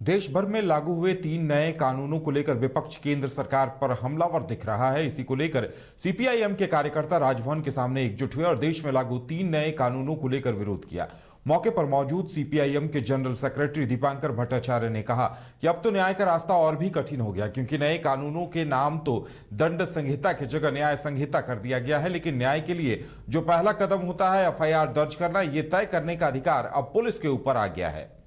देश भर में लागू हुए 3 नए कानूनों को लेकर विपक्ष केंद्र सरकार पर हमलावर दिख रहा है। इसी को लेकर सीपीआईएम के कार्यकर्ता राजभवन के सामने एकजुट हुए और देश में लागू 3 नए कानूनों को लेकर विरोध किया। मौके पर मौजूद सीपीआईएम के जनरल सेक्रेटरी दीपांकर भट्टाचार्य ने कहा कि अब तो न्याय का रास्ता और भी कठिन हो गया, क्योंकि नए कानूनों के नाम तो दंड संहिता की जगह न्याय संहिता कर दिया गया है। लेकिन न्याय के लिए जो पहला कदम होता है एफआईआर दर्ज करना, ये तय करने का अधिकार अब पुलिस के ऊपर आ गया है।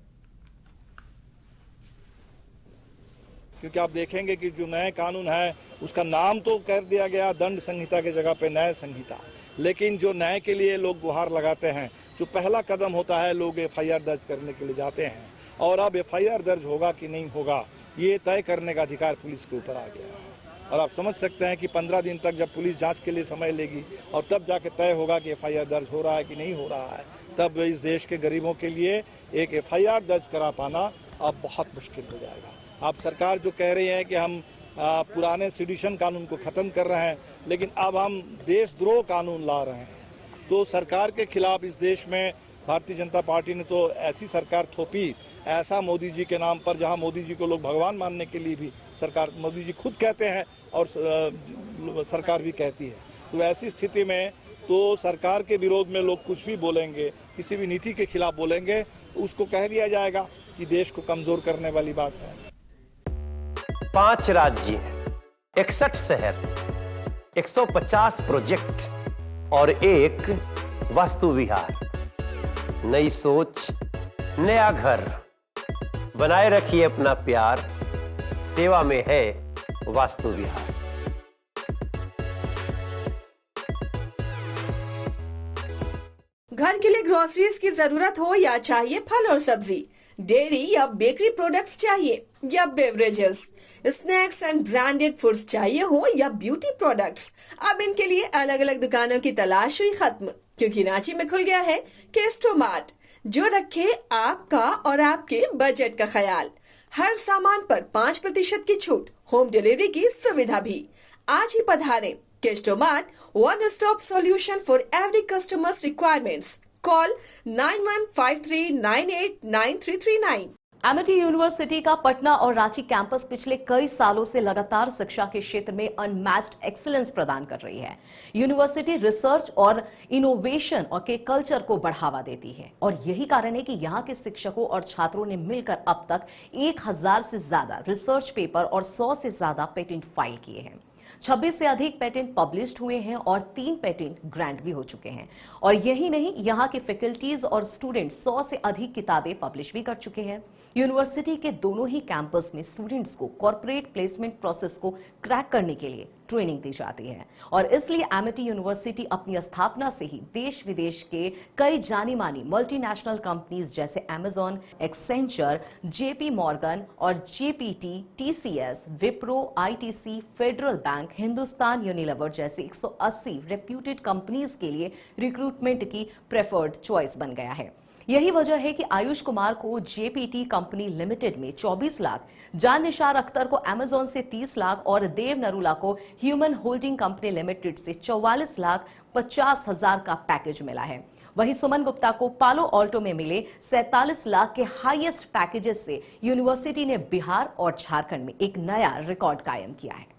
क्योंकि आप देखेंगे कि जो नया कानून है उसका नाम तो कर दिया गया दंड संहिता के जगह पे न्याय संहिता, लेकिन जो न्याय के लिए लोग गुहार लगाते हैं, जो पहला कदम होता है, लोग एफआईआर दर्ज करने के लिए जाते हैं और अब एफआईआर दर्ज होगा कि नहीं होगा ये तय करने का अधिकार पुलिस के ऊपर आ गया है। और आप समझ सकते हैं कि 15 दिन तक जब पुलिस जांच के लिए समय लेगी और तब जाके तय होगा कि एफआईआर दर्ज हो रहा है कि नहीं हो रहा है, तब इस देश के गरीबों के लिए एक एफआईआर दर्ज करा पाना अब बहुत मुश्किल हो जाएगा। आप सरकार जो कह रही है कि हम पुराने सेडिशन कानून को ख़त्म कर रहे हैं, लेकिन अब हम देशद्रोह कानून ला रहे हैं। तो सरकार के खिलाफ इस देश में भारतीय जनता पार्टी ने तो ऐसी सरकार थोपी, ऐसा मोदी जी के नाम पर, जहां मोदी जी को लोग भगवान मानने के लिए भी सरकार, मोदी जी खुद कहते हैं और सरकार भी कहती है। तो ऐसी स्थिति में तो सरकार के विरोध में लोग कुछ भी बोलेंगे, किसी भी नीति के खिलाफ बोलेंगे, उसको कह दिया जाएगा कि देश को कमजोर करने वाली बात है। 5 राज्य, 61 शहर, 150 प्रोजेक्ट और एक वास्तु विहार। नई सोच, नया घर। बनाए रखिए अपना प्यार, सेवा में है वास्तु विहार। घर के लिए ग्रोसरीज की जरूरत हो या चाहिए फल और सब्जी, डेयरी या बेकरी प्रोडक्ट्स चाहिए या beverages, snacks and branded foods चाहिए हो या ब्यूटी प्रोडक्ट्स, अब इनके लिए अलग अलग दुकानों की तलाश हुई खत्म, क्योंकि रांची में खुल गया है केस्टो मार्ट, जो रखे आपका और आपके बजट का ख्याल। हर सामान पर 5% की छूट, होम डिलीवरी की सुविधा भी। आज ही पधारें केस्टो mart, one stop solution for every customers requirements. Call 9153989339। Amity University का पटना और रांची कैंपस पिछले कई सालों से लगातार शिक्षा के क्षेत्र में अनमैच्ड एक्सीलेंस प्रदान कर रही है। यूनिवर्सिटी रिसर्च और इनोवेशन और के कल्चर को बढ़ावा देती है और यही कारण है कि यहाँ के शिक्षकों और छात्रों ने मिलकर अब तक 1000 से ज्यादा रिसर्च पेपर और 100 से ज्यादा पेटेंट फाइल किए हैं। 26 से अधिक पेटेंट पब्लिश्ड हुए हैं और 3 पेटेंट ग्रांट भी हो चुके हैं। और यही नहीं, यहाँ के फैकल्टीज और स्टूडेंट 100 से अधिक किताबें पब्लिश भी कर चुके हैं। यूनिवर्सिटी के दोनों ही कैंपस में स्टूडेंट्स को कॉर्पोरेट प्लेसमेंट प्रोसेस को क्रैक करने के लिए ट्रेनिंग दी जाती है और इसलिए एमिटी यूनिवर्सिटी अपनी स्थापना से ही देश विदेश के कई जानी मानी मल्टीनेशनल कंपनीज जैसे अमेजॉन, एक्सेंचर, जेपी मॉर्गन और GPT, TCS, Wipro, ITC, federal bank, Hindustan Unilever जैसे 180 रेप्यूटेड कंपनीज के लिए रिक्रूटमेंट की प्रेफर्ड चॉइस बन गया है। यही वजह है कि आयुष कुमार को जेपीटी कंपनी लिमिटेड में 24 लाख, जान निशार अख्तर को अमेजॉन से 30 लाख और देव नरूला को ह्यूमन होल्डिंग कंपनी लिमिटेड से 44,50,000 का पैकेज मिला है। वहीं सुमन गुप्ता को पालो ऑल्टो में मिले 47 लाख के हाईएस्ट पैकेजेस से यूनिवर्सिटी ने बिहार और झारखंड में एक नया रिकॉर्ड कायम किया है।